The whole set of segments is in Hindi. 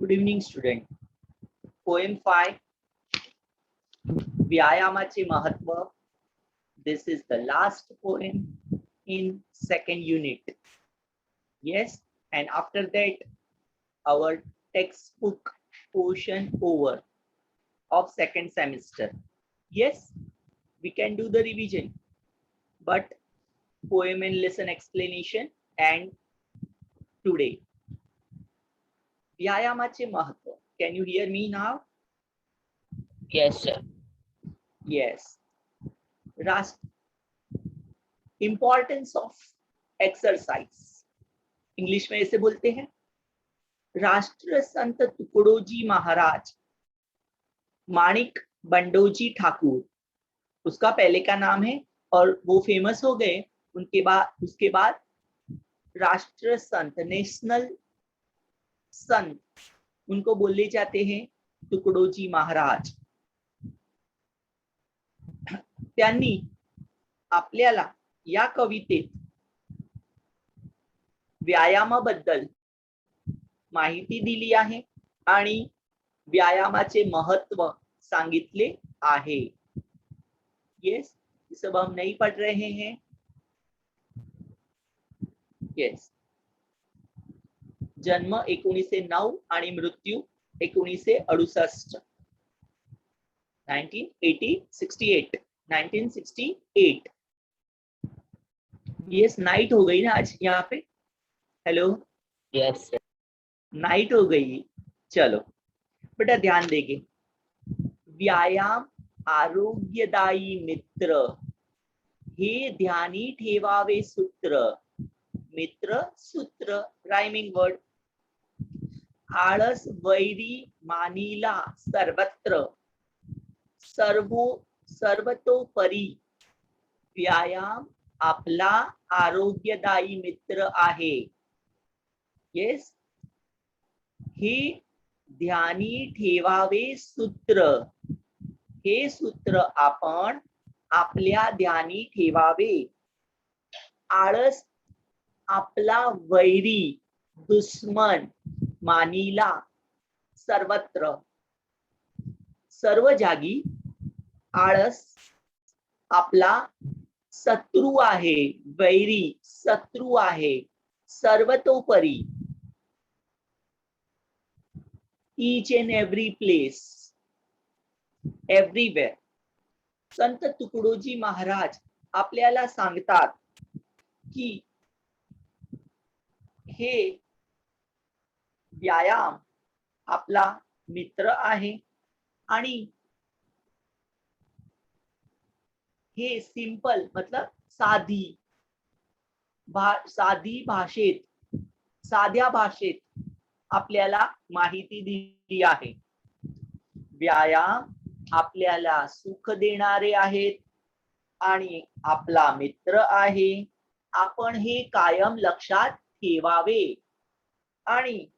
Good evening, student. Poem 5, व्यायामाचे महत्व. This is the last poem in second unit. Yes, and after that, our textbook portion over of second semester. Yes, we can do the revision, but poem and lesson explanation and today. व्यायामाचे महत्व. Can you hear me now? Yes, sir. Yes. Importance of exercise. English में ऐसे बोलते हैं. राष्ट्र संत तुकडोजी महाराज माणिक बंडोजी ठाकुर, उसका पहले का नाम है और वो फेमस हो गए. उसके बाद राष्ट्र संत, नेशनल संत, उनको बोले जाते हैं तुकडोजी महाराज. त्यांनी आपल्याला या कवितेत व्यायामाबद्दल माहिती दिली आहे आणि व्यायामाचे महत्व सांगितले आहे. यस, ये सब हम नहीं पढ़ रहे हैं. यस. जन्म 1909 आणि मृत्यू 1968. 1968. यस, नाइट हो गई ना आज यहाँ पे. हेलो. Yes, sir. नाइट हो गई. चलो बेटा ध्यान देंगे. व्यायाम आरोग्यदायी मित्र, हे ध्यानी ठेवावे सूत्र. मित्र सूत्र, रायमिंग वर्ड. आळस वैरी मानिला सर्वत्र, सर्वतोपरी व्यायाम आपला आरोग्यदायी मित्र आहे. येस, हे ध्यानी ठेवावे सूत्र, हे सूत्र आपण आपल्या ध्यानी ठेवावे. आळस आपला वैरी, दुश्मन मानिला सर्वत्र, सर्व जागी. आळस आपला शत्रू आहे, वैरी शत्रू आहे. सर्वतोपरी, each and every place, everywhere. संत तुकडोजी महाराज आपल्याला सांगतात की हे व्यायाम आपला मित्र आहे आणि हे सिंपल मतलब साधी भाषेत, साध्या भाषेत आपल्याला माहिती दिली आहे. व्यायाम आपल्याला सुख देणारे आहेत आणि आपला मित्र आहे. आपण हे कायम लक्षात ठेवावे. आणि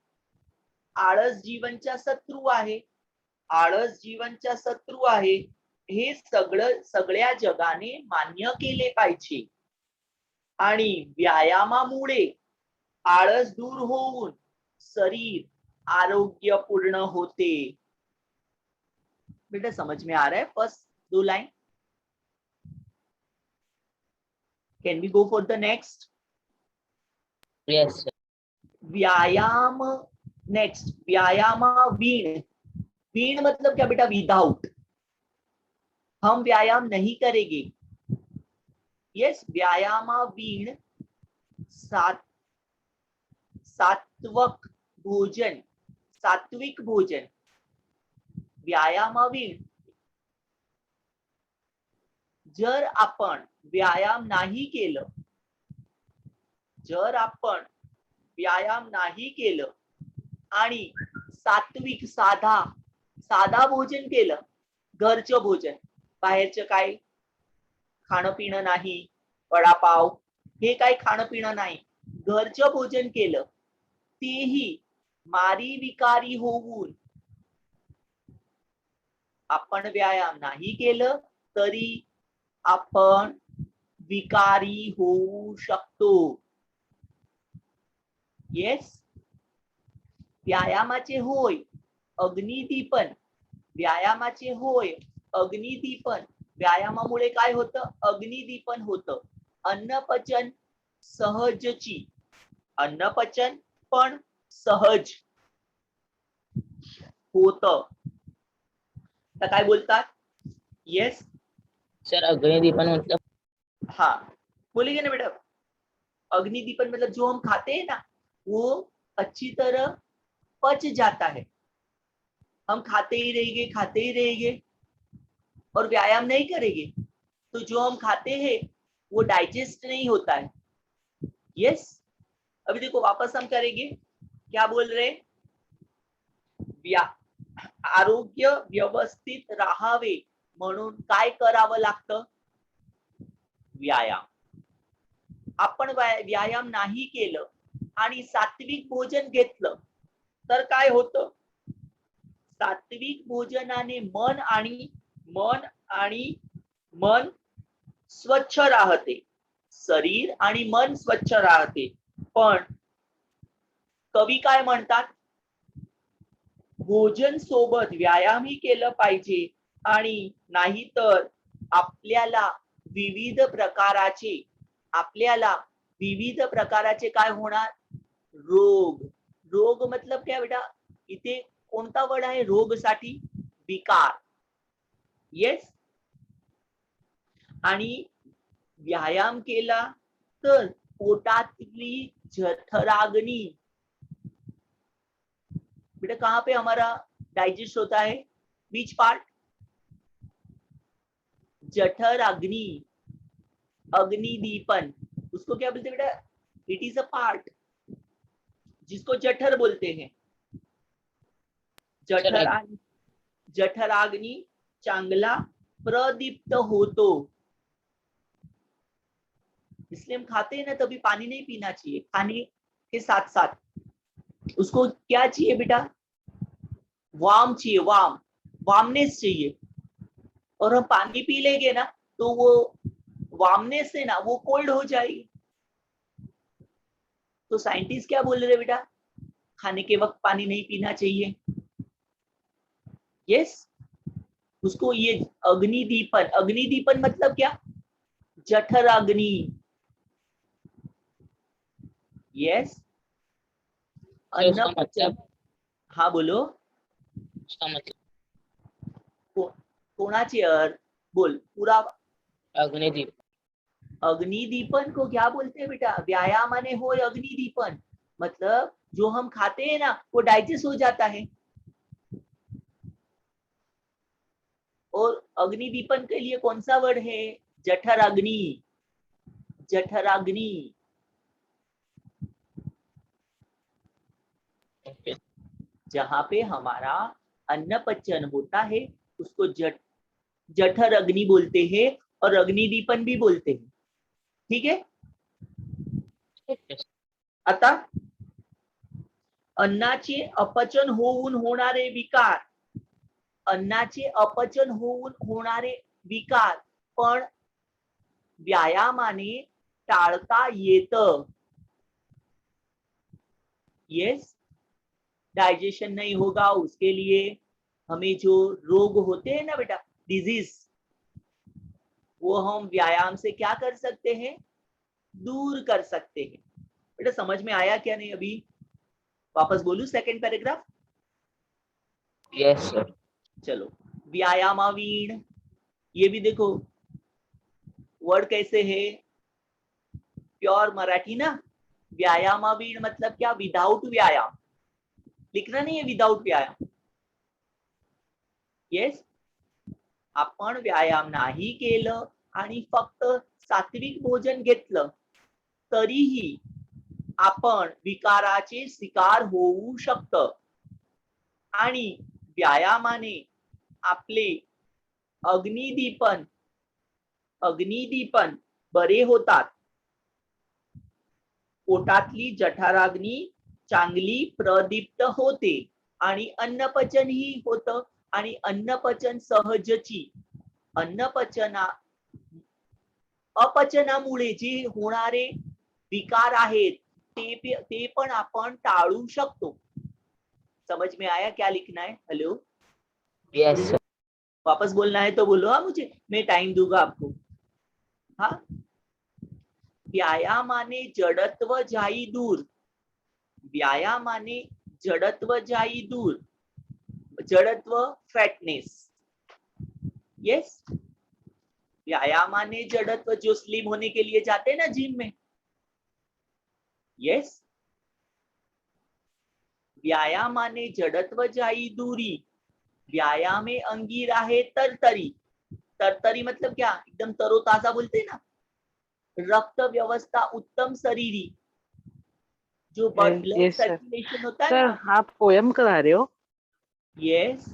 आळस जीवनचा शत्रू आहे, आळस जीवनचा शत्रू आहे हे सगळ्या जगाने मान्य केले पाहिजे. आणि व्यायामामुळे आळस दूर होऊन शरीर आरोग्यपूर्ण होते. बेटा समझ में आ रहा है first 2 line? Can we go for the next? Yes, sir. व्यायाम नेक्स्ट. व्यायाम वीण. वीण मतलब क्या बेटा? विदाउट. हम व्यायाम नहीं करेंगे. यस, व्यायाम वीण सात्विक भोजन, सात्विक भोजन. व्यायाम वीण. जर आपण व्यायाम नाही केलं, जर आपण व्यायाम नाही केलं आणि सात्विक साधा भोजन केलं, घरचं भोजन, बाहेरचं काय खाणं पिणं नाही, वडापाव हे काय खाणं पिणं नाही, घरचं भोजन केलं, तेही मारी विकारी होऊन, आपण व्यायाम नाही केलं तरी आपण विकारी होऊ शकतो. येस, व्यायामाचे होय अग्निदीपन, व्यायामाचे होय अग्निदीपन, व्यायामामुळे काय होतं? अग्निदीपन होतं. अन्नपचन सहजची, अन्नपचन पण सहज होत. तर काय बोलतात? येस सर अग्निदीपन मतलब? हाँ बोलेंगे ना बेटा। अग्निदीपन मतलब जो हम खाते हैं ना वो अच्छी तरह पच जाता है। हम खाते ही रहेंगे और व्यायाम नहीं करेंगे तो जो हम खाते हैं वो डाइजेस्ट नहीं होता है। यस अभी देखो वापस हम करेंगे, क्या बोल रहे हैं? आरोग्य व्यवस्थित राहावे म्हणून काय करावं लागतं? व्यायाम. आपण व्यायाम नाही केलं आणि सात्विक भोजन घेतलं तर काय होतं? सात्विक भोजनाने मन स्वच्छ राहते, शरीर आणि मन स्वच्छ राहते. पण कवी काय म्हणतात? भोजन सोबत व्यायामही केलं पाहिजे आणि नाहीतर आपल्याला विविध प्रकाराचे काय होणार? रोग. रोग मतलब क्या बेटा? इथे कोणता वर्ड आहे रोग साठी? विकार. येस आणि व्यायाम केला तर पोटातली जठराग्नी, बेटा कहाँ पे हमारा डाइजेस्ट होता है? बीच पार्ट? जठराग्नि, अग्निदीपन, उसको क्या बोलते हैं बेटा? इट इज अ पार्ट जिसको जठर बोलते हैं. जठराग्नि चांगला प्रदीप्त होतो. इसलिए हम खाते हैं ना तभी पानी नहीं पीना चाहिए, खाने के साथ साथ उसको क्या चाहिए बेटा? वार्म चाहिए, वार्मनेस चाहिए. और हम पानी पी लेंगे ना तो वो वार्मनेस है ना वो कोल्ड हो जाएगी. तो साइंटिस्ट क्या बोल रहे बेटा? खाने के वक्त पानी नहीं पीना चाहिए. यस उसको ये अग्निदीपन मतलब क्या? जठराग्नि. यस अन्न मतलब? हाँ बोलो. उसका मतलब कोणाची बोल पूरा. अग्निदीप. अग्निदीपन को क्या बोलते हैं बेटा? व्यायामाने होय अग्निदीपन, मतलब जो हम खाते हैं ना वो डाइजेस्ट हो जाता है. और अग्निदीपन के लिए कौन सा वर्ड है? जठराग्नि. जठराग्नि जहां पे हमारा अन्न पचन होता है उसको जठर अग्नि बोलते हैं और अग्निदीपन भी बोलते हैं. ठीक है. आता अन्नाचे अपचन होऊन होणारे विकार, अन्नाचे अपचन होऊन होणारे विकार पण व्यायामाने टाळता येतं. यस डाइजेशन नहीं होगा उसके लिए हमें जो रोग होते हैं ना बेटा, डिजीज, वो हम व्यायाम से क्या कर सकते हैं? दूर कर सकते हैं. बेटा समझ में आया क्या नहीं? अभी वापस बोलूं सेकंड पैराग्राफ? Yes sir. चलो व्यायामावीण, ये भी देखो वर्ड कैसे है, प्योर मराठी ना. व्यायामावीण मतलब क्या? विदाउट व्यायाम. लिखना नहीं है विदाउट व्यायाम. येस आपण व्यायाम नाही केलं आणि फक्त सात्विक भोजन घेतलं तरीही आपण विकाराचे शिकार होऊ शकतं. आणि व्यायामाने आपले अग्निदीपन बरे होतात. पोटातली जठराग्नी चांगली प्रदीप्त होते आणि अन्नपचनही होतं. आणि अन्नपचन सहजची, अपचनामुळे जे होणारे विकार आहेत ते पण आपण टाळू शकतो. समझ में आया क्या लिखना है? Hello, yes sir. वापस बोलना है तो बोलो, हाँ मुझे, मैं टाइम दूंगा आपको. हाँ, व्यायामाने जडत्व जाई दूर. व्यायामाने जडत्व जाई दूर. जडत्व फैटनेस. यस, व्यायामाने जडत्व, जो स्लिम होने के लिए जाते हैं ना जिम में. यस, व्यायामाने जडत्व जाई दूरी. व्यायामे अंगी राहे तरतरी. तरतरी मतलब क्या? एकदम तरोताजा बोलते हैं ना. रक्त व्यवस्था उत्तम शरीरी. जो ब्लड यस सर. सर्कुलेशन होता है सर ना. आप पोयम करा रहे हो? Yes,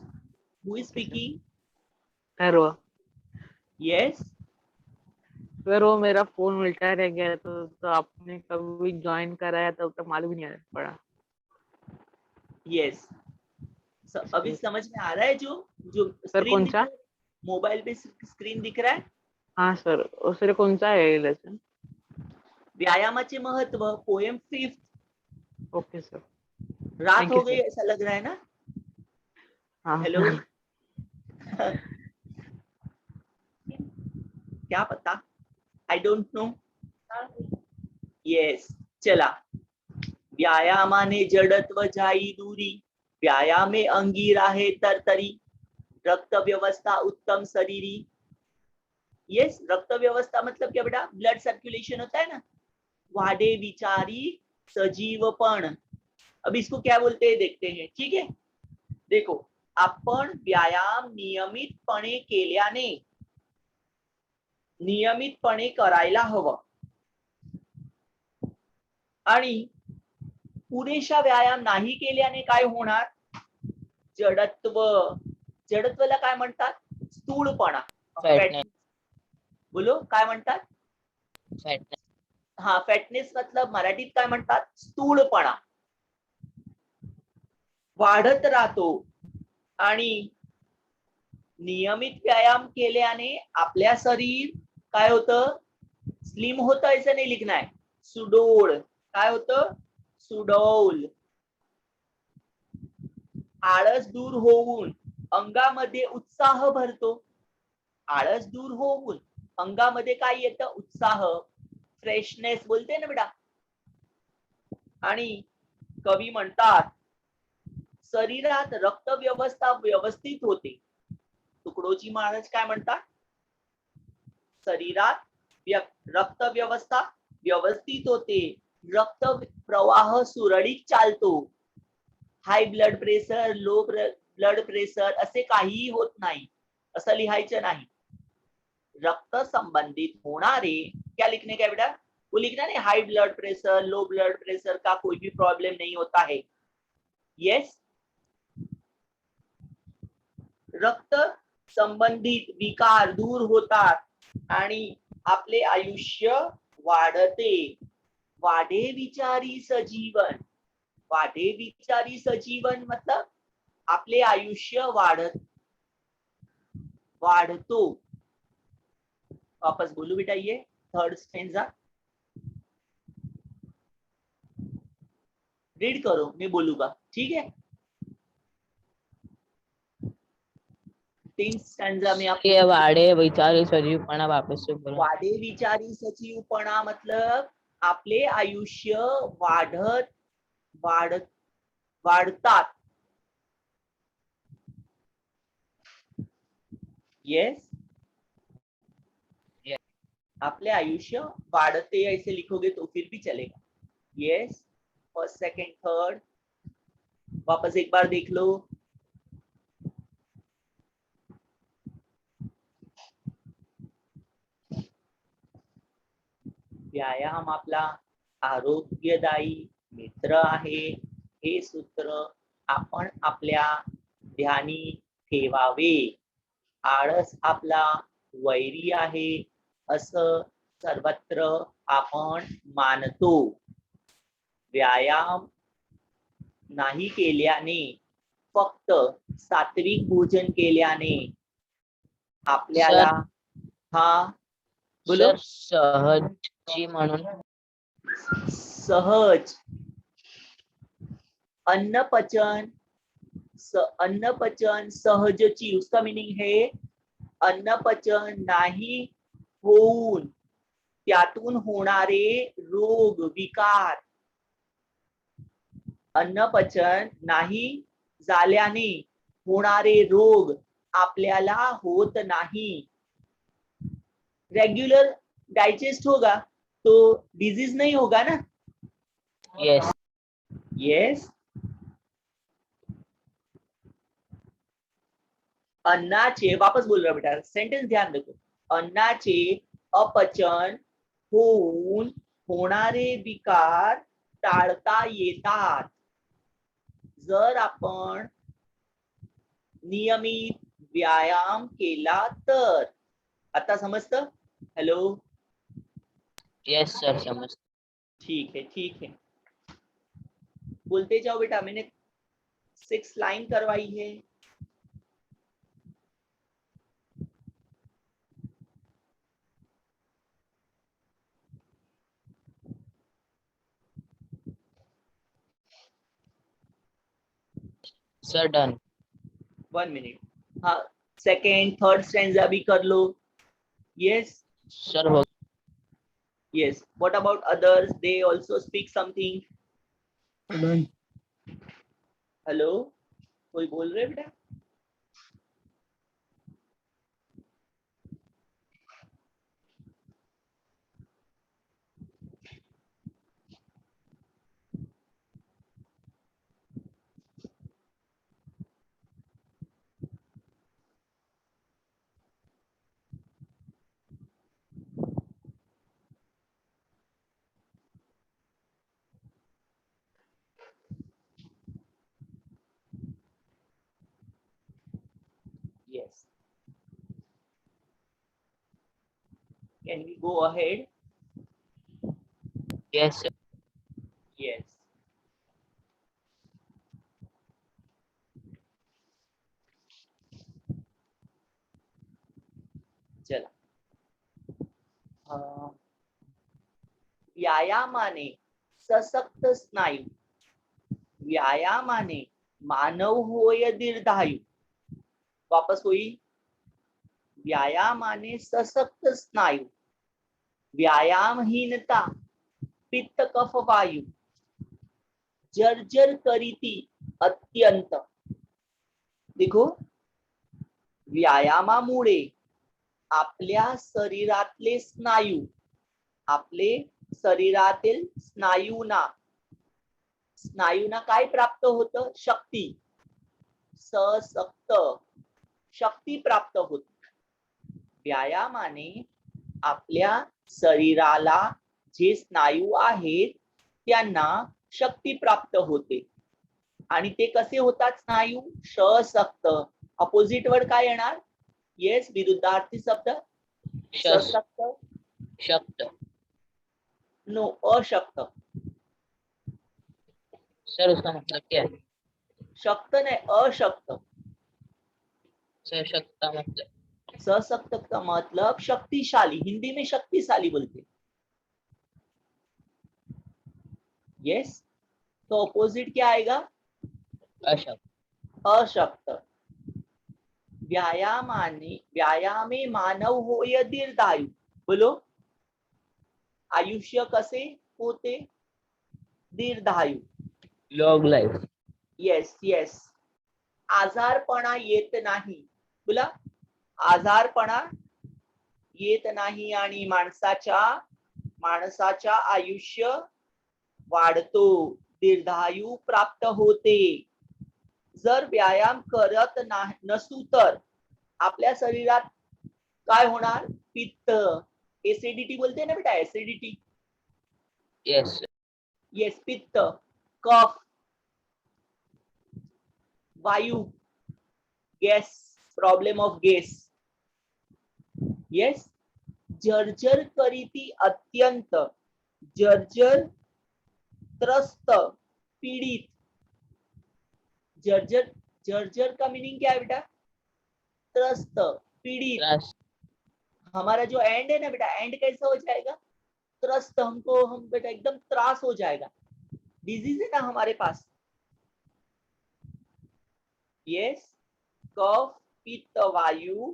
who is speaking? Sir वो यस, सर वो मेरा फोन उल्टा रह गया है, तो आपने कभी ज्वाइन कराया तब तक मालूम ही नहीं पड़ा. यस. अभी समझ में आ रहा है? जो जो सर स्क्रीन कौन दिख सा? रहा है, मोबाइल पे स्क्रीन दिख रहा है. हाँ सर, सर कौन सा है लेसन? व्यायामाचे महत्व, पोएम 5. Okay sir. रात थैंक हो यू गई सर. ऐसा लग रहा है ना. हाँ हेलो. सर. क्या पता, आई डोंट नो. यस, चला. व्यायामाने जडत्व जाई दूरी. व्यायामे अंगी राहे तरतरी. रक्त व्यवस्था उत्तम शरीरी. यस, रक्त व्यवस्था मतलब क्या बेटा? ब्लड सर्कुलेशन होता है ना. वाडे विचारी सजीवपण. अब इसको क्या बोलते हैं देखते हैं. ठीक है, देखो, आपण व्यायाम नियमितपणे करायला हवं. आणि पुरेशा व्यायाम नाही केल्याने काय होणार? जडत्व. जडत्वला काय म्हणतात? स्थूळपणा. फॅटनेस. बोलो, काय म्हणतात? फॅटनेस. हा, फॅटनेस मतलब मराठीत काय म्हणतात? स्थूळपणा. वाढत राहतो. आणि नियमित व्यायाम केल्याने आपल्या शरीर काय होतं? स्लिम होतं. ऐसा नाही लिखना है. सुडोळ. काय होतं? सुडौल. आळस दूर होऊन अंगामध्ये उत्साह भरतो. आळस दूर होऊन अंगामध्ये काय येतं? उत्साह, फ्रेशनेस बोलते ना बेटा. आणि कवी म्हणतात, शरीरात रक्त व्यवस्था व्यवस्थित होते. तुकडोजी महाराज काय म्हणतात? शरीरात रक्त व्यवस्था व्यवस्थित होते. रक्त प्रवाह सुरळीत चालतो. High blood pressure, low blood pressure असे काहीही होत नाही. असं लिहायचं नाही. रक्त संबंधित होणारे, क्या लिखने का बेटा? वो लिखना नहीं, high blood pressure, low blood pressure का कोई भी प्रॉब्लम नहीं होता है. यस, रक्त संबंधित विकार दूर होतात आणि आपले आयुष्य वाढते. वाढे विचारी सजीवन. वाढे विचारी सजीवन मतलब आपले आयुष्य वाढतो. वापस बोलू बेटा, ये थर्ड स्टेंजा रीड करो, मैं बोलूंगा. ठीक है, 3 स्टैंजा में आप ये वाडे विचारी सजीवपणा वापस से बोलो. वाढे विचारी सजीवपणा मतलब आपले आयुष्य वाढतात. यस, आपले आयुष्य वाढते ऐसे लिखोगे तो फिर भी चलेगा. यस, फर्स्ट सेकंड थर्ड वापस एक बार देख लो. व्यायाम आपला आरोग्यदायी मित्र आहे. हे सूत्र आपण आपल्या ध्यानी ठेवावे. आळस आपला वैरी आहे असं सर्वत्र आपण मानतो. व्यायाम नाही केल्याने, फक्त सात्विक भोजन केल्याने आपल्याला हा बोलो सर सहजी म्हणून सहज अन्न पचन अन्न पचन सहजची, उसका मीनिंग है अन्न पचन नाही होऊन त्यातून होणारे रोग विकार, अन्न पचन नाही झाल्याने होणारे रोग आपल्याला होत नाही. रेगुलर डाइजेस्ट होगा तो डिजीज नहीं होगा ना. Yes. यस. अन्नाचे, वापस बोल रहा हूं बेटा, सेंटेंस ध्यान रखो. अन्नाचे अपचन होऊन होणारे विकार टाळता येतात जर आपण नियमित व्यायाम केला तर. आता समजतं? हेलो. Yes sir, समझ. ठीक है, ठीक है. बोलते जाओ बेटा. मैंने 6 लाइन करवाई है. Sir done. 1 मिनट. हाँ, सेकेंड थर्ड स्टैंजा भी कर लो. यस. Sir हो. Yes. What about others? They also speak something. Hello. कोई बोल रहे बेटा? Yes. Can we go ahead? Yes sir. Yes. चला. व्यायामाने सशक्त स्नायू, व्यायामाने मानव होय दीर्घायू. वापस होई. व्यायामाने सशक्त स्नायू, व्यायामहीनता पित्त कफ वायू जर्जर करीती अत्यंत. देखो, व्यायामामुळे आपल्या शरीरातले स्नायू, आपले शरीरातील स्नायूंना काय प्राप्त होतं? शक्ती. सशक्त शक्ती प्राप्त होते. व्यायामाने आपल्या शरीराला जे स्नायू आहेत त्यांना शक्ती प्राप्त होते. आणि ते कसे होतात स्नायू? सशक्त. अपोजिट वर्ड काय येणार? येस, विरुद्धार्थी शब्द. सशक्त. शक्त. नो, अशक्त. सर उसका मतलब क्या है? शक्त नहीं, अशक्त. सशक्त का मतलब? सशक्त का मतलब शक्तिशाली. हिंदी में शक्तिशाली बोलते. यस. तो अपोजिट क्या आएगा? अशक्त. अशक्त. व्यायामे मानव होय दीर्घायू. बोलो, आयुष्य कसे होते? दीर्घायू. Long life. Yes, yes. आजारपणा येत नाही. बोला, आजारपणा येत नाही आणि माणसाच्या आयुष्य वाढतो, दीर्घायू प्राप्त होते. जर व्यायाम करत नसू तर आपल्या शरीरात काय होणार? पित्त, एसिडिटी बोलते ना बेटा, एसिडिटी. यस. येस, पित्त, कफ, वायू, gas, problem of gas. Yes. जर्जर करीती अत्यंत, जर्जर त्रस्त, पीड़ित. जर्जर का मीनिंग क्या है बेटा? त्रस्त, पीड़ित. हमारा जो एंड है ना बेटा, एंड कैसा हो जाएगा? त्रस्त. हम बेटा एकदम त्रास हो जाएगा. डिजीज है ना हमारे पास. येस, कफ, पित्त, वायू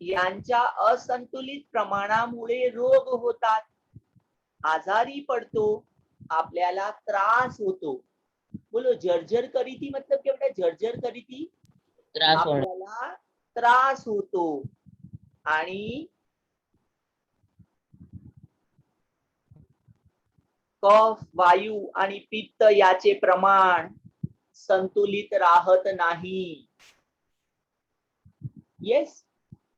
यांच्या असंतुलित प्रमाणामुळे रोग होतात, आजारी पडतो, आपल्याला त्रास होतो. बोलो जर्जर करी थी मतलब क्या बेटा? जर्जर करी थी त्रास होणे. आपल्याला त्रास होतो. आणि कफ, वायू आणि पित्त याचे प्रमाण संतुलित राहत नाही. यस,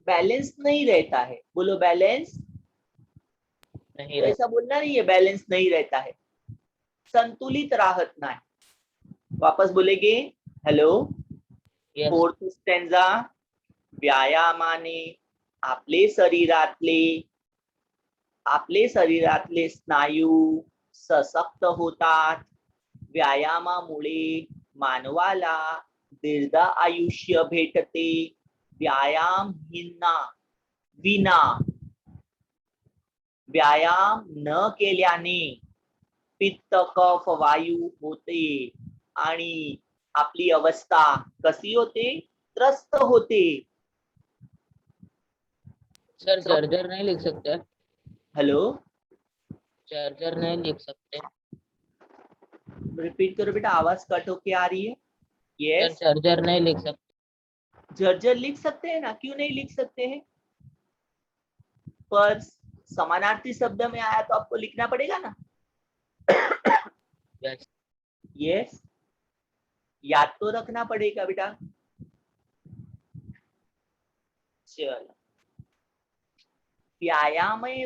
बैलेंस नहीं रहता है. बोलो बैलेंस नाही तो ऐसा बोलना नहीं है, बैलेंस नहीं रहता है, संतुलित राहत नाही. वापस बोलेगे. हेलो. Yes. फोर्थ स्टॅन्झा. व्यायामाने आपले शरीरातले स्नायू सशक्त होतात. व्यायामामुळे मानवाला दीर्घ आयुष्य भेटते. व्यायाम व्यायाम न केल्याने पित्त, कफ, वायू होते आणि आपली अवस्था कशी होते? त्रस्त होते. सर जर्जर नहीं लिख सकते? हेलो, जर्जर नहीं लिख सकते? रिपीट करो बेटा, आवाज कट होके आ रही है. यस, सर जर्जर नहीं लिख सकते? जर्जर लिख सकते हैं ना, क्यों नहीं लिख सकते हैं? पर समानार्थी शब्द में आया तो आपको लिखना पड़ेगा ना. Yes. यस, याद तो रखना पड़ेगा बेटा. चलो. व्यायामे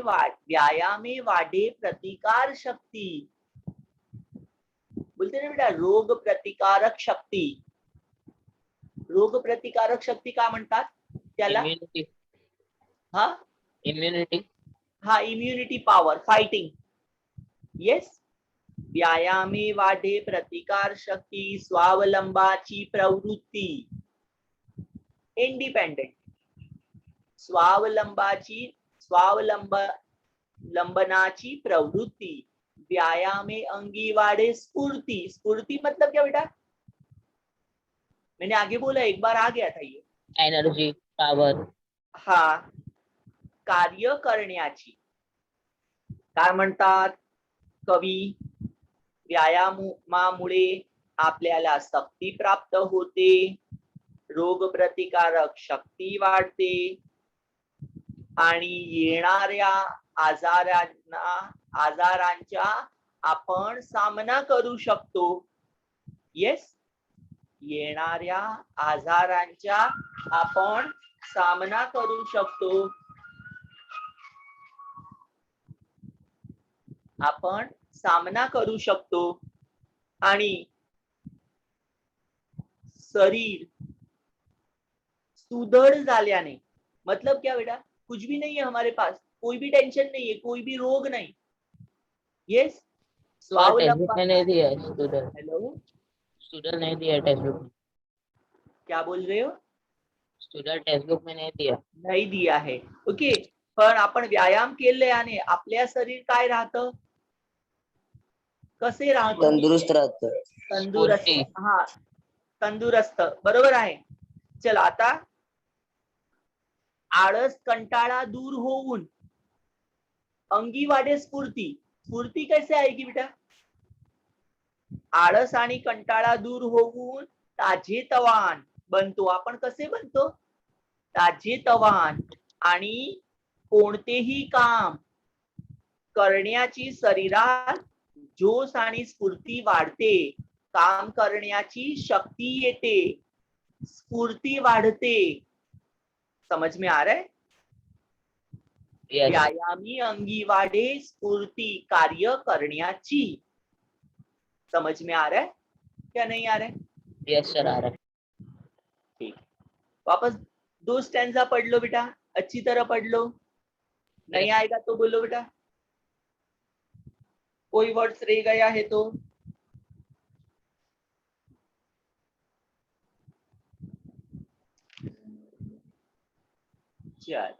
वाढे प्रतिकार शक्ती. बोलते ना बेटा, रोग प्रतिकारक शक्ती. रोग प्रतिकारक शक्ती का म्हणतात त्याला? Immunity. हा Immunity. हा, इम्युनिटी पॉवर, फाइटिंग. येस, व्यायामे वाढे प्रतिकार शक्ती, स्वावलंबाची प्रवृत्ती. इंडिपेंडेंट, स्वावलंबनाची प्रवृत्ती. व्यायामे अंगी वाढे स्फूर्ति. स्फूर्ति मतलब क्या बेटा? मैंने आगे बोला, एक बार आ गया था ये. Energy, power. हा, कार्य करण्याची. काय म्हणतात कवी? व्यायामामुळे आपल्याला शक्ती प्राप्त होते, रोग प्रतिकारक शक्ती वाढते आणि येणाऱ्या आजारांचा आपण सामना करू शकतो. येस, येणाऱ्या आजारांचा आपण सामना करू शकतो. आपण सामना करू शकतो. आणि शरीर सुदृढ़ झाल्याने, मतलब क्या बेटा? कुछ भी नहीं है हमारे पास, कोई भी टेंशन नहीं है, कोई भी रोग नहीं. यस, टेक्स्ट में नहीं दिया है स्टूडेंट. हेलो, स्टूडेंट नहीं दिया टेक्स्ट बुक में. क्या बोल रहे हो? स्टूडेंट टेक्स्ट बुक में नहीं दिया. नाही दिया है. ओके, पण आपण व्यायाम केल्याने आपल्या शरीर काय राहतं? कसे राहतं? तंदुरुस्त राहतं. तंदुरुस्त. हा, तंदुरुस्त, बरोबर आहे. चला, आता आळस, कंटाळा दूर होऊन अंगी वाढे स्फूर्ती. स्फूर्ती कैसे आएगी बेटा? आळस आणि कंटाळा दूर होऊन ताजेतवान बनतो. आपण कसे बनतो? ताजेतवान. आणि कोणतेही काम करण्याची शरीरात जोश आणि स्फूर्ती वाढते. काम करण्याची शक्ती येते, स्फूर्ती वाढते. समझ में आ रहा है? Yes. व्यायामी अंगी वाढे स्फूर्ती कार्य करण्याची. समझ में आ रहा है क्या नहीं आ रहा है? Yes सर, आ रहा है. ठीक, वापस 2 स्टैंजा पढ़ लो बेटा, अच्छी तरह पढ़ लो. नहीं आएगा तो बोलो बेटा, कोई वर्ड्स रह गया है तो. चल,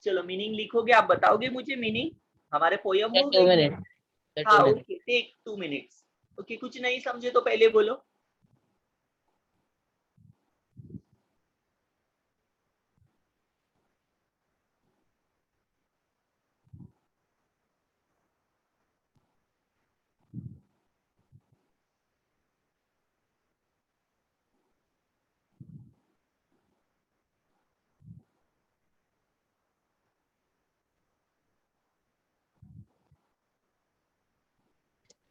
चलो मीनिंग लिखोगे, आप बताओगे मुझे मीनिंग, हमारे पोयम सर हो 2 गई। मिनट, सर हाँ 2 minute. Okay, take 2 minutes. Okay, कुछ नहीं समझे तो पहले बोलो।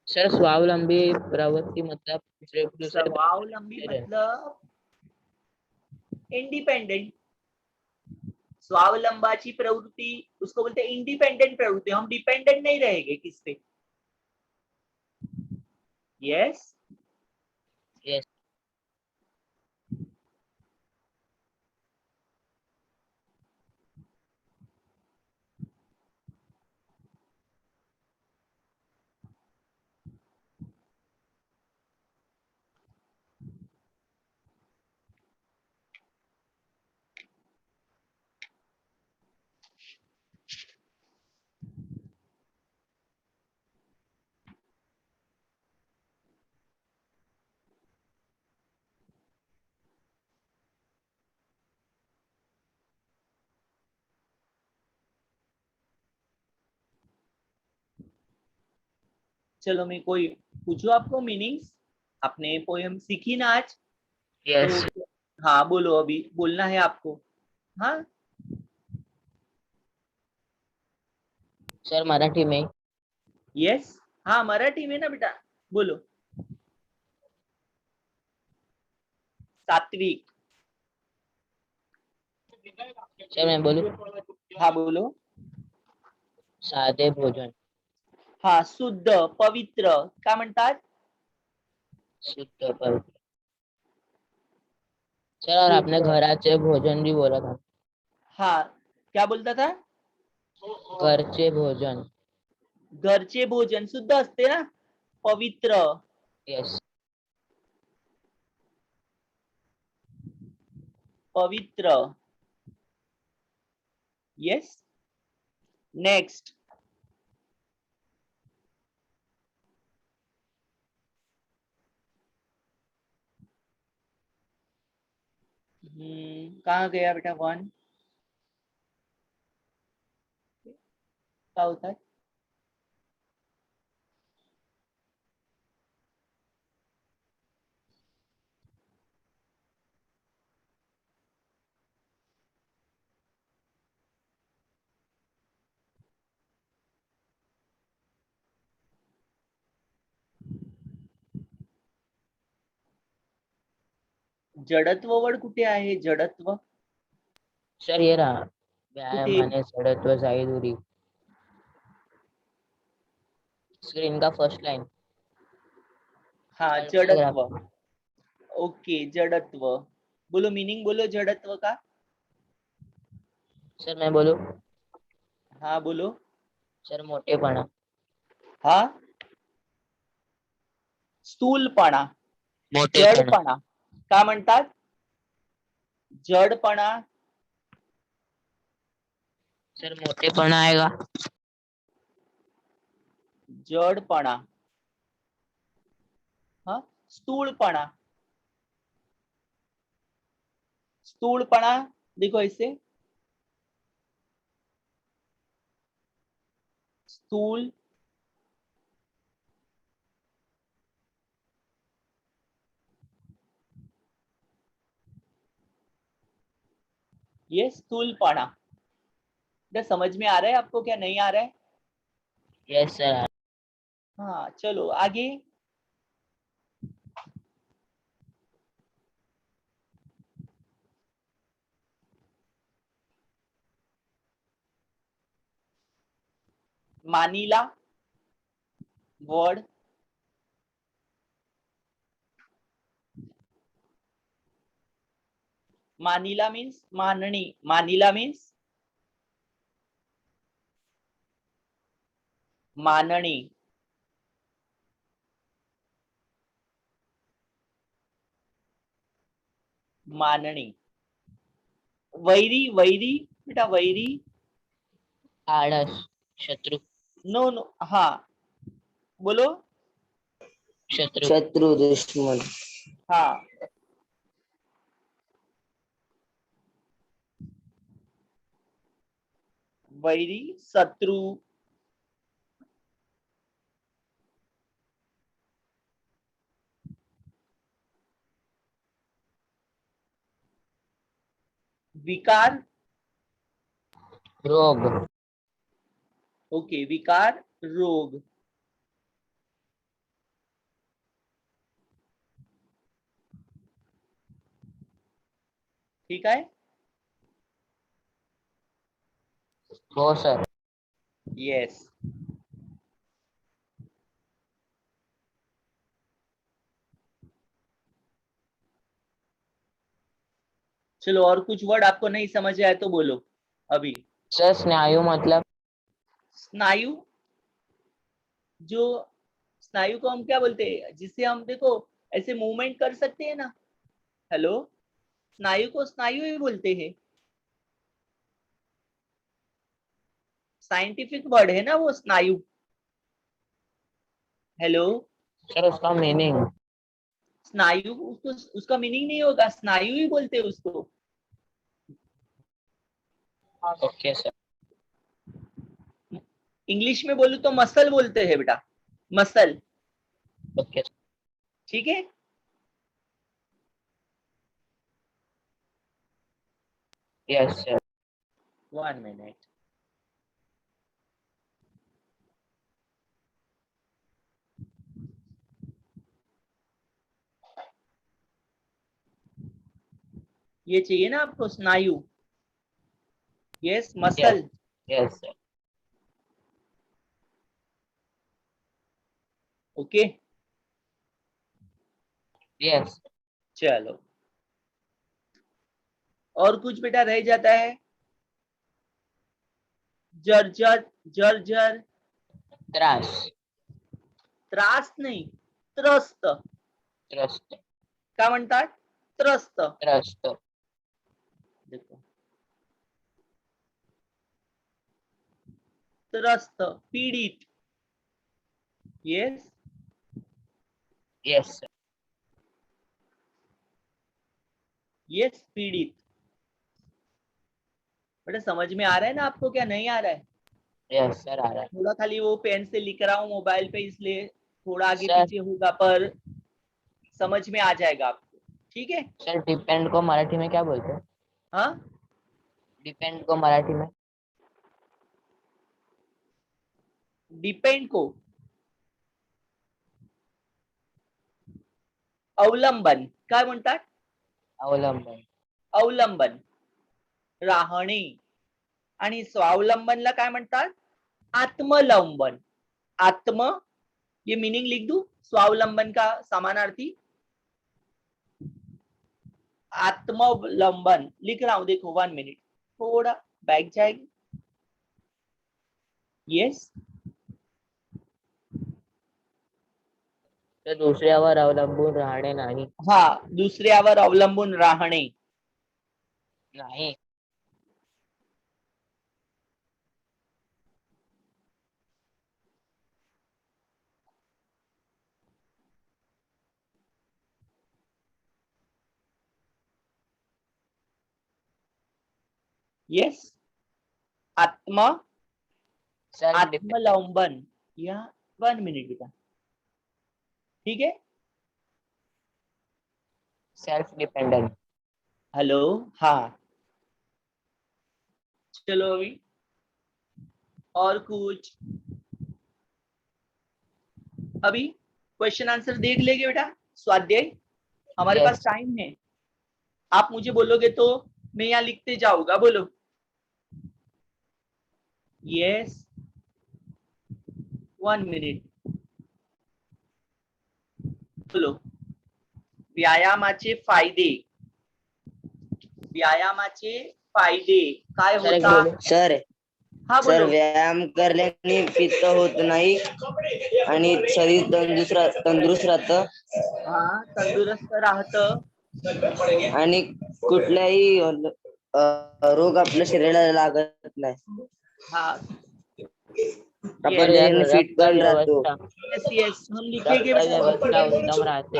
सर स्वावलंबी प्रवृत्ति मतलब दूसरे स्वावलंबी दूसरे मतलब इंडिपेंडेंट। स्वावलंबाची प्रवृत्ति उसको बोलते हैं इंडिपेंडेंट प्रवृत्ति, हम डिपेंडेंट नहीं रहेंगे किस पे। यस। यस। चलो मैं कोई पूछू आपको मीनिंग्स, आपने पोयम सीखी ना आज यस। तो। हाँ बोलो, अभी बोलना है आपको। हाँ सर मराठी में। यस, हाँ मराठी में ना बेटा, बोलो। सात्विक। सर मैं बोलू, हाँ बोलो। साधे भोजन, हाँ शुद्ध पवित्र, काय म्हणतात? शुद्ध पवित्र। सर और आपने शुद्ध। घराचे भोजन भी बोला था। हाँ क्या बोलता था? घरचे भोजन। घरचे भोजन शुद्ध असते ना, पवित्र। यस। पवित्र। यस। नेक्स्ट। कहाँ गया बेटा वन? क्या होता है? जडत्व वर्ड कुठे आहे? जडत्व सर ये रहा, कुठे? व्यायामाने जडत्व जाई दूरी, स्क्रीन का फर्स्ट लाइन, हाँ पैराग्राफ। जडत्व। ओके जडत्व, बोलो मीनिंग बोलो जडत्व का। सर मैं बोलू, हाँ बोलो। सर मोठेपणा। हाँ स्थूलपणा, मोठेपणा। जडपणा, काय म्हणतात? जडपणा। सर मोठेपणा आएगा। जडपणा। हाँ स्थूलपणा। स्थूलपणा देखो इसे, स्थूल। ये स्थूलपणा। क्या समझ में आ रहा है आपको, क्या नहीं आ रहा है? Yes sir. हाँ चलो आगे। मानीला वर्ड। मानीला मीन्स मानणी, मानीला मीन्स मानणी। मानणी। वैरी, वैरी बेटा वैरी। आळस, शत्रु, नो नो, हा बोलो. शत्रु, शत्रु, दुश्मन. हा, वैरी, शत्रु. विकार. रोग, ओके, विकार, रोग. ठीक आहे. हो सर. यस. चलो, और कुछ वर्ड आपको नहीं समझ आया तो बोलो अभी. सर स्नायु मतलब स्नायु, जो स्नायु को हम क्या बोलते हैं, जिससे हम देखो ऐसे मूवमेंट कर सकते हैं ना. हेलो, स्नायु को स्नायु ही बोलते हैं. साइंटिफिक वर्ड है ना वो स्नायु. हेलो, सर उसका मीनिंग. स्नायु उसको, उसका मीनिंग नहीं होगा, स्नायु ही बोलते हैं उसको. Okay sir. इंग्लिश में बोलूं तो मसल बोलते हैं बेटा, मसल. ओके. ठीक है. Yes sir. 1 मिनट. ये चाहिए ना आपको स्नायु. Yes, muscle. Yes sir. Okay. Yes. चलो, और कुछ बेटा रह जाता है. जर्जर, जर्जर. त्रास, त्रास नाही, त्रस्त. त्रस्त, काय म्हणतात, त्रस्त. त्रस्त, देखो, त्रस्त, पीडित. यस. Yes sir. यस, पीड़ित. बेटा समझ में आ रहा है ना आपको, क्या नहीं आ रहा है? यस सर आ रहा है. थोड़ा खाली वो पेन से लिख रहा हूँ मोबाइल पे, इसलिए थोड़ा आगे सर. पीछे होगा, पर समझ में आ जाएगा आपको. ठीक है. सर डिपेंड को मराठी में क्या बोलते हैं? हाँ, डिपेंड को मराठी में डिपेंड को अवलंबन काय म्हणतात? अवलंबन. अवलंबन, राहणे. आणि स्वावलंबनला काय म्हणतात? आत्मलंबन. आत्म, ये मीनिंग लिख दूं स्वावलंबन का समानार्थी? आत्मलंबन लिख रहा हूं, देखो 1 मिनट, थोड़ा बैक जाएगी. यस. तर दुसऱ्यावर अवलंबून राहणे नाही. हा, दुसऱ्यावर अवलंबून राहणे. नाही. यस. आत्म, सेल्फ डिपेंड. आत्मलंबन. या 1 मिनिट बेटा. ठीक है. Self dependent. हेलो, हाँ. चलो अभी और कुछ. अभी क्वेश्चन आंसर देख लेंगे बेटा, स्वाध्याय. हमारे Yes. पास टाइम है. आप मुझे बोलोगे तो मैं यहाँ लिखते जाऊंगा. बोलो. Yes, 1 minute. बोलो. व्यायामाचे फायदे. व्यायामाचे फायदे काय सर एक होतात? बोलू. सर हा सर बोलो. व्यायाम करल्याने पित्त होत नाही आणि शरीर तंदुरुस्त राहतं हा, तंदुरुस्त राहतं आणि कुठलाही रोग आपल्या शरीराला लागत नाही. हाँ आपण yes, त्याने फिट पण राहतो. व्यवस्था yes, yes. हम लिखेंगे रक्त व्यवस्था उत्तम राहते.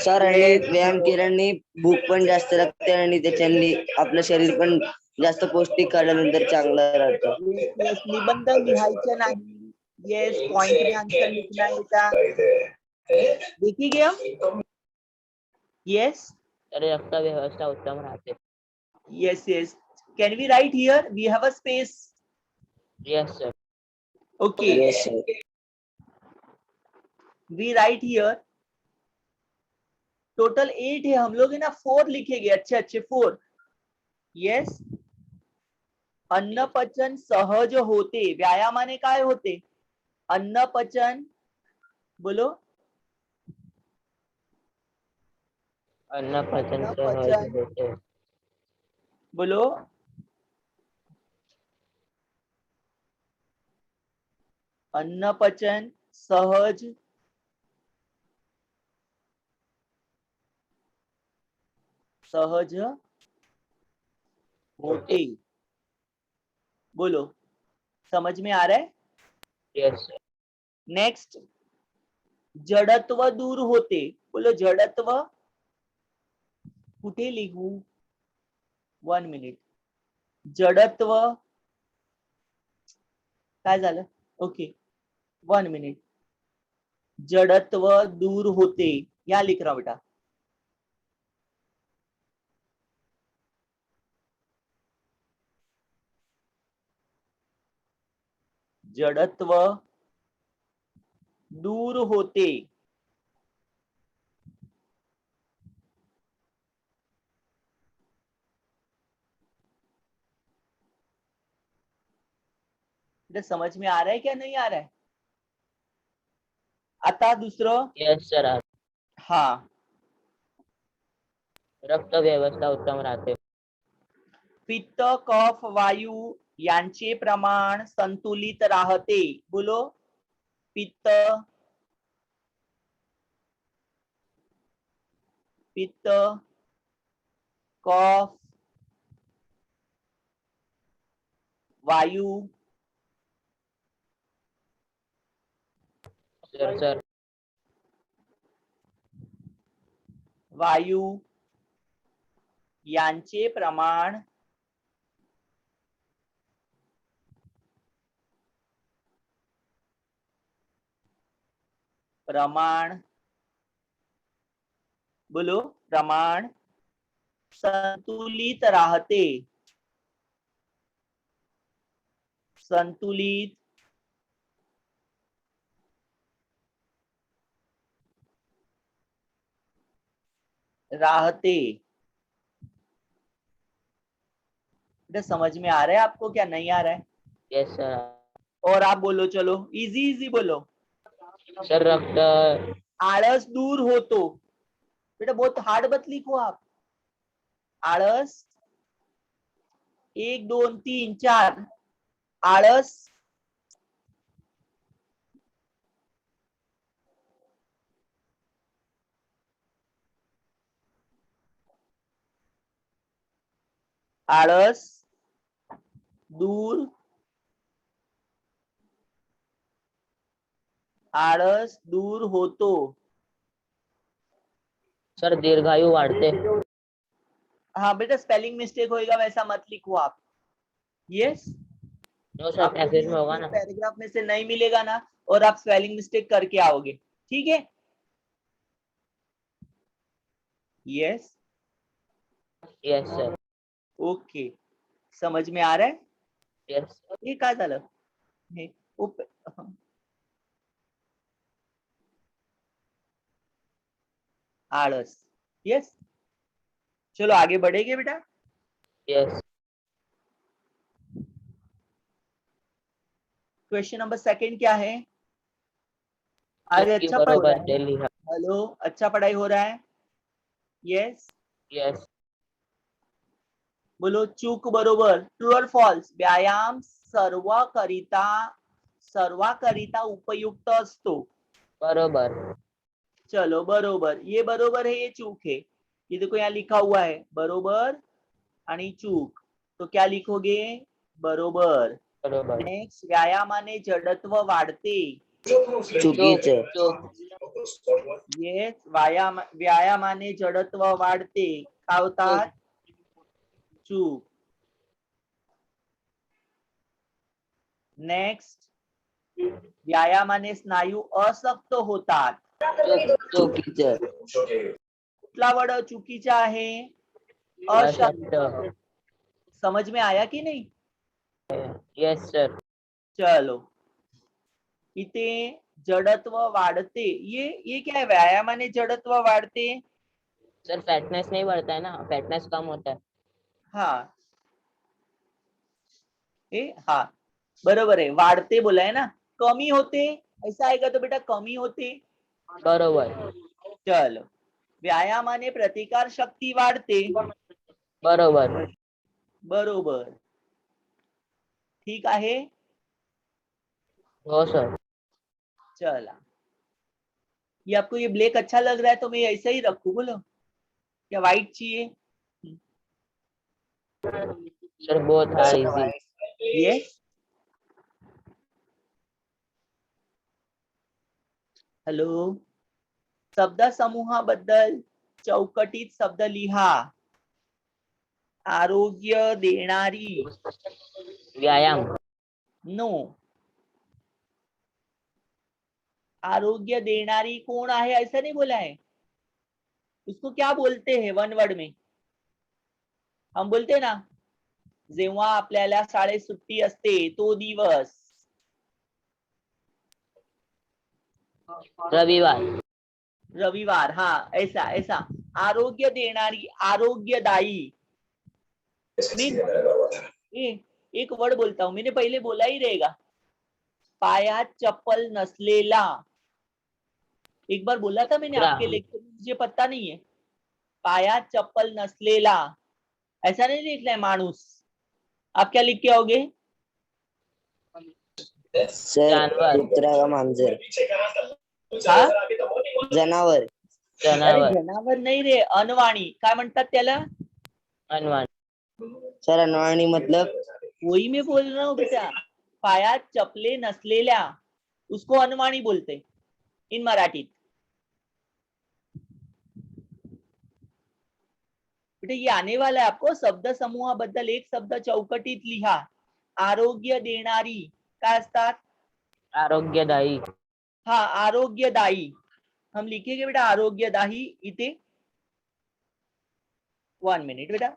सर आणि व्यायाम केल्याने भूक पण जास्त लागते आणि त्याच्यानी आपलं शरीर पण जास्त पौष्टिक खाल्ल्यानंतर चांगलं राहतं. yes, yes. निबंध लिहायचं नाही. येस पॉइंट में आंसर लिखना है बेटा. देखिए हम yes, तर रक्त व्यवस्था उत्तम राहते. yes, yes. Can we write here? We have a space. Yes sir. Okay. Yes, sir. We write here. Total 8 है, हम लोग है ना 4 लिखेंगे. अच्छे अच्छे 4. yes. अन्न पचन सहज होते. व्यायामाने काय होते? अन्न पचन. बोलो. अन्न पचन अन्न सहज पचन. होते. बोलो. अन्न पचन सहज सहज होते. बोलो. समझ में आ रहा है? Yes sir. नेक्स्ट. जडत्व दूर होते. बोलो जडत्व. कुठे लिहू? 1 मिनिट. जडत्व काय झालं? Okay 1 minute. जडत्व दूर होते. या लिख रहा हूं बेटा. जडत्व दूर होते. समझ में आ रहा है क्या नहीं आ रहा है? आता दुसरं. Yes sir. हा. रक्त व्यवस्था उत्तम राहते. पित्त कफ वायू यांचे प्रमाण संतुलित राहते. बोलो. पित्त पित्त कफ वायू सर वायू यांचे प्रमाण बोलो प्रमाण संतुलित राहते. संतुलित राहते. समझ में आ रहा है आपको क्या नहीं आ रहा है? Yes sir. और आप बोलो. चलो इजी इजी बोलो. सर रक्त आळस दूर होतो. बेटा बहुत हार्ड मत लिखो आप. आळस 1 2 3 4. आळस आळस दूर आळस दूर होतो. सर दीर्घायु वाढते. हाँ बेटा स्पेलिंग मिस्टेक होएगा वैसा मत लिखो आप. यस. नो सर पैसेज में होगा ना. पैराग्राफ में से नहीं मिलेगा ना और आप स्पेलिंग मिस्टेक करके आओगे. ठीक है. यस. Yes sir. ओके. समझ में आ रहा है? येस. हे काय झालं? हे आळस. यस. चलो आगे बढ़ेंगे बेटा. येस. क्वेश्चन नंबर 2 क्या है? अरे अच्छा पढ़ रहा बरोबर है. ते लिहा. हेलो अच्छा पढ़ाई हो रहा है. यस. येस. बोलो चूक बरोबर. ट्रू और फॉल्स. व्यायाम सर्वाकरिता उपयुक्त असतो. बरोबर. चलो बरोबर. ये बरोबर है, ये चूक है. ये देखो यहाँ लिखा हुआ है बरोबर आणि चूक. तो क्या लिखोगे? बरोबर. बरोबर. नेक्स्ट, व्यायामाने जडत्व वाढते. चुकीचं. येस, व्यायामाने जडत्व वाढते. काय होतात? चूक. नेक्स्ट, व्यायामाने स्नायू असक्त होतात. चुकीचं. कुठला वर्ड चुकीचा आहे? अशक्त. अशक्त. समझ में आया की नहीं? Yes sir. चलो, इथे जडत्व वाढते, ये क्या है? व्यायामाने जडत्व वाढते. सर फैटनेस नहीं बढ़ता है ना, फैटनेस कम होता है. हा, हा बरोबर आहे. वाढते बोला है ना. कमी होते ऐसा आएगा तो बेटा कमी होते. बरोबर. चलो, व्यायामाने प्रतिकार शक्ती वाढते. बरोबर. बरोबर. ठीक आहे. हो सर. चला, ये आपको ये ब्लैक अच्छा लग रहा है तो मैं ऐसा ही रखूं? बोलो, क्या व्हाइट चाहिए? सर बहुत हार्ड इजी. ये हॅलो, शब्द समूहाबद्दल चौकटीत शब्द लिहा. आरोग्य देणारी. व्यायाम. नो, आरोग्य देणारी कौन आहे ऐसा नहीं बोला है. उसको क्या बोलते हैं वन वर्ड में? हम बोलते ना, जेव्हा आपल्याला शाळेत सुट्टी असते तो दिवस. रविवार. रविवार. हाँ, ऐसा ऐसा. आरोग्य देणारी, आरोग्यदायी. एक वर्ड बोलता हूं, मैंने पहले बोला ही रहेगा. पायात चप्पल नसलेला. एक बार बोला था मैंने आपके लेक्चर में, मुझे पता नहीं है. पायात चप्पल नसलेला ऐसा नहीं लिखना है माणूस. आप क्या लिख के आओगे? सर जानवर. कुत्रा का मांजर. हा? जनावर. अरे जनावर. जनावर नाही रे, अनवाणी. काय म्हणतात त्याला? अनवाणी. सर अनवाणी मतलब वही मैं बोल रहा हूँ बेटा. पायात चपले नसलेल्या उसको अनवाणी बोलते इन मराठीत. बेटा ये आने वाला है आपको. शब्द समूहाबद्दल एक शब्द चौकटीत लिहा. आरोग्य देणारी काय असतात? आरोग्यदायी. हा, आरोग्यदायी. हम लिखेंगे बेटा आरोग्यदायी इथे. 1 मिनिट बेटा.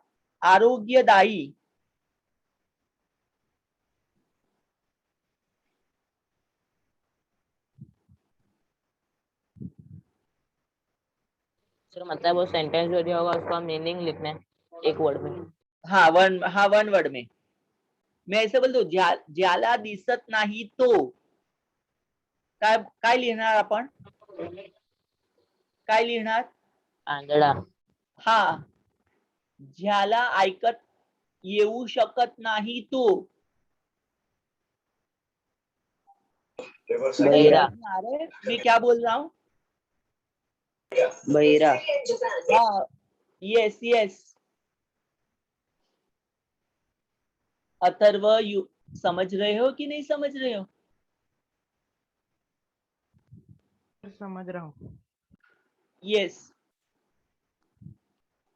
आरोग्यदायी. सर मतलब वो सेंटेंस जो दिया होगा उसका मीनिंग लिखना है एक वर्ड में. हा, वन वर्ड में. मैं ऐसे बोलतो, ज्याला दिसत नाही तो. काय काय लिहिणार आपण? काय लिहिणार? आंधळा. हा, ज्याला ऐकत येऊ शकत नाही तो. बहिरा. आ रहा है मैं क्या बोल रहा हूँ? बहिरा. हाँ, यस यस. अथर्व, यू समझ रहे हो कि नहीं समझ रहे हो? समझ रहा हूँ. Yes.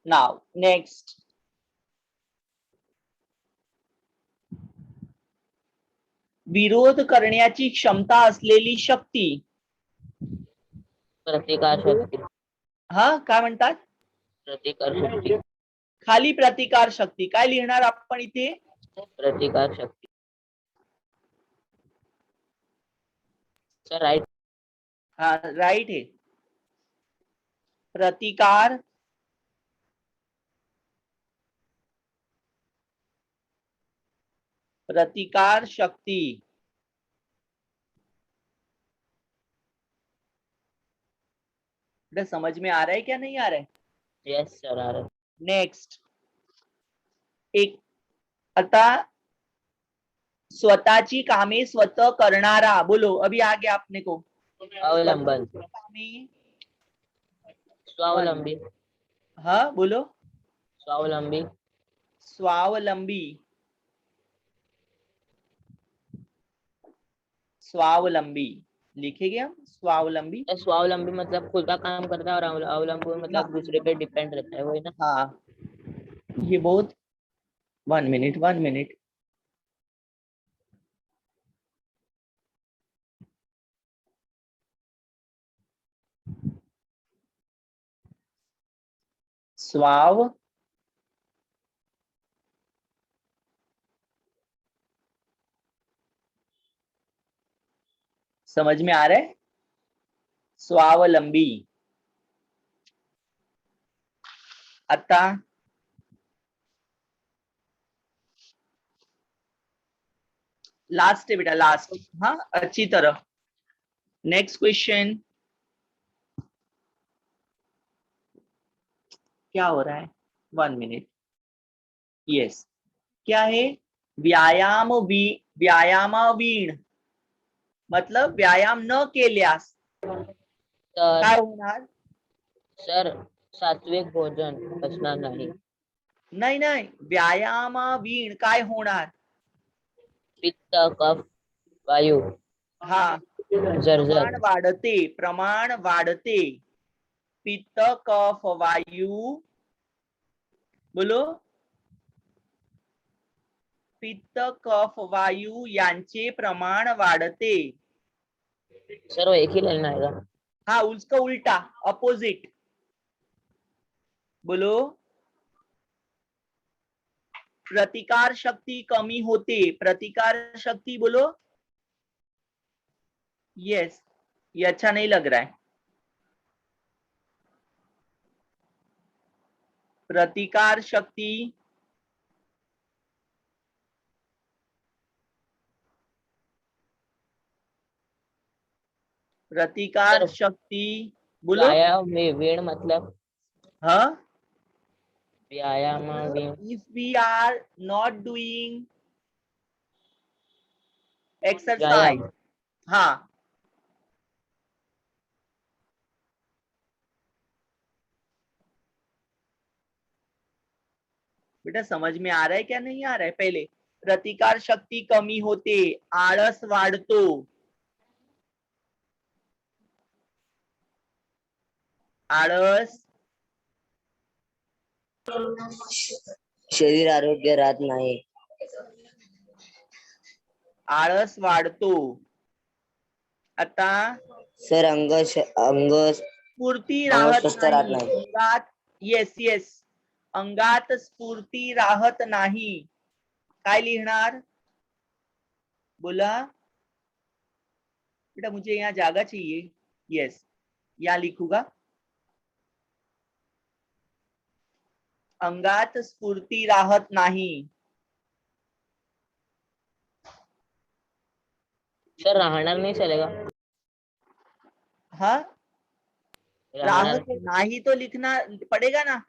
Now, next. विरोध करण्याची क्षमता असलेली शक्ती. प्रतिकार शक्ती. हा, काय म्हणतात? प्रतिकार शक्ती. खाली प्रतिकार शक्ती. काय लिहिणार आपण इथे? प्रतिकार शक्ती. Sir right. हा, राइट है. प्रतिकार प्रतिकार शक्ति. समझ में आ रहा है क्या नहीं आ रहा है? यस सर आ रहा है. नेक्स्ट, एक आता स्वतःची कामे स्वतः करणारा. बोलो, अभी आ गया अपने को. अवलंबन. कामे. स्वावलंबी. हाँ बोलो. स्वावलंबी. स्वावलंबी. स्वावलंबी लिखेंगे हम, स्वावलंबी। स्वावलंबी मतलब खुद का काम करता है, और अवलंबी हाँ मतलब दूसरे पे डिपेंड रहता है, वही ना। हाँ, ये बहुत, 1 मिनट 1 मिनट। स्वाव समझ में आ रहा है, स्वावलंबी। आता लास्ट है बेटा, लास्ट। हाँ, अच्छी तरह। Next question. क्या हो रहा है, 1 मिनट। यस, क्या है, व्यायामावीण मतलब व्यायाम न केल्यास तर काय होणार? सर सात्विक भोजन असणार नाही, नाही नाही, व्यायामावीण काय होणार? पित्त कफ वायू हा, जर्जर प्रमाण वाढते, पित्त कफ वायू, बोलो, पित्त कफ वायू यांचे प्रमाण वाढते। सर वो एक ही लाइन आएगा। हाँ, उसका उल्टा, अपोजिट, बोलो। प्रतिकार शक्ति कमी होते, प्रतिकार शक्ति बोलो। यस, ये अच्छा नहीं लग रहा है। प्रतिकार शक्ति प्रतिकार सर शक्ति बोलो। व्यायाम में वेण मतलब हाँ, व्यायाम वेण if we are not doing exercise, व्यायाम। हाँ, बेटा समझ में आ रहा है क्या नहीं आ रहा है? पहले प्रतिकार शक्ति कमी होते, आळस वाढतो, आळस शरीर आरोग्य राहत नाही, आळस वाढतो। आता सर अंग स्फूर्ती राहत स्वस्थ राहत नाही नाही, अंगात। येस येस, अंगात स्फूर्ती राहत नाही, काय लिहिणार? बोला बेटा, मुझे यहाँ जागा चाहिए। यस, यहाँ लिखूंगा, अंगात स्फूर्ती राहत नाही। सर राहणार नहीं चलेगा, हाँ, राहणार राहत नाही तो लिखना पड़ेगा ना।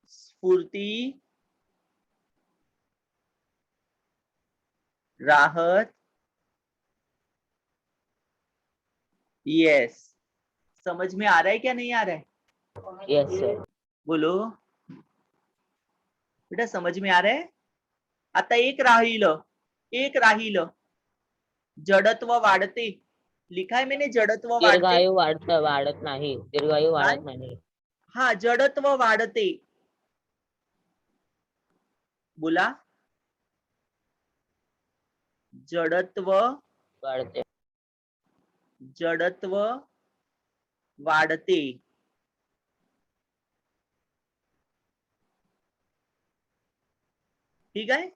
स्फूर्ती राहत, यस। समझ में आ रहा है क्या नहीं आ रहा है? Yes sir. बोलो बेटा, समझ में आ रहा है? आता एक राहील, जडत्व वाढते, लिखा है मैंने, जडत्व वाढते। दीर्घायु वाढत नाही, दीर्घायु वाढत नाही। हाँ, जडत्व वाढते, बोला, जडत्व वाढते, जडत्व वाढते। ठीक है,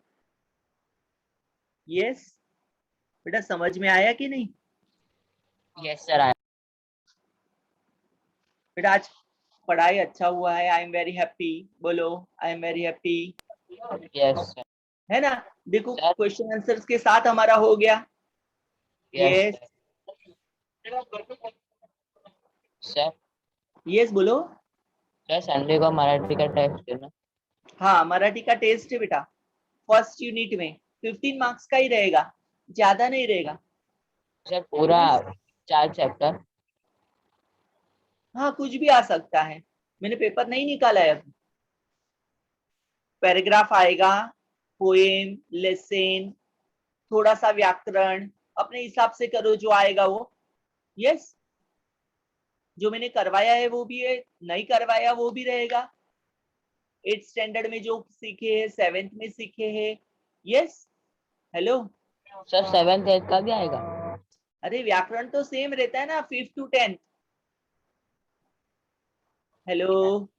यस। बेटा समझ में आया कि नहीं? Yes sir. बेटा आज पढ़ाई अच्छा हुआ है, आई एम वेरी हैप्पी, बोलो I am very happy, yes sir. है ना? देखो सर। क्वेश्चन आंसर्स के साथ हमारा हो गया। Yes sir. यस, बोलो। सर संडे को मराठी का टेस्ट है ना? हाँ, मराठी का टेस्ट है बेटा, फर्स्ट यूनिट में 15 मार्क्स का ही रहेगा, ज्यादा नहीं रहेगा। सर पूरा 4 चैप्टर? हाँ, कुछ भी आ सकता है, मैंने पेपर नहीं निकाला है अभी। पैराग्राफ आएगा, पोएम, लेसन, थोड़ा सा व्याकरण, अपने हिसाब से करो जो आएगा वो। यस, जो मैंने करवाया है वो भी है, नहीं करवाया वो भी रहेगा। 8th स्टैंडर्ड में जो सीखे हैं, 7th में सीखे हैं। Yes, hello. Sir 7th 8th का भी आएगा? अरे व्याकरण तो सेम रहता है ना, 5th to 10th। Hello.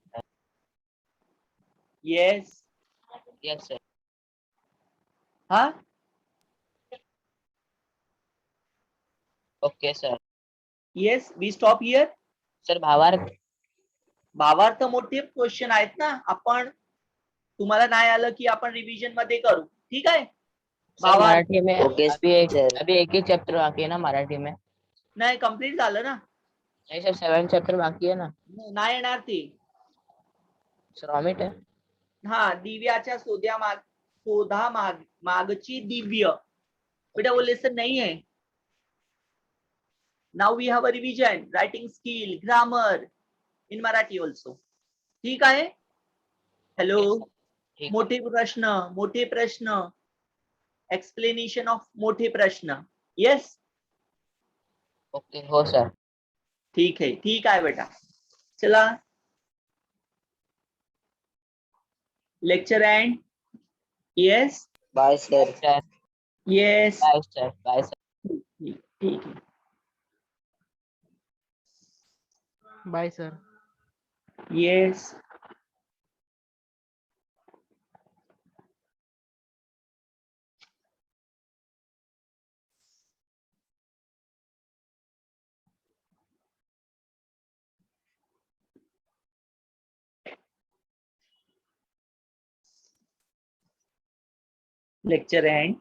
Yes. Yes sir. हाँ, okay sir. Yes, we stop here. Sir भावार्थ? भावार्थ मोठे क्वेश्चन आहेत ना, आपण तुम्हाला नाही आलं की आपण रिव्हिजन मध्ये करू, ठीक आहे? सर भावार्थ मराठी में ओके सर। अभी एक ही चैप्टर बाकी है ना मराठी में? नाही, कंप्लीट झालं ना। नहीं सर 7 चैप्टर बाकी है ना? नाही येणार ती। सर ऑमिट है? हा, दिव्याच्या मागची दिव्य, बेटा वो लेसन नहीं है। Now we have a revision, writing skill, grammar in Marathi also, ठीक आहे? हेलो। ठीक है। मोठे प्रश्न, एक्सप्लेनेशन ऑफ मोठे प्रश्न। यस, ओके हो सर। ठीक है, ठीक आहे बेटा। चला, lecture end. Yes, bye sir. Sir yes, bye sir, bye sir. ठीक है। Bye sir. Yes. Lecture and.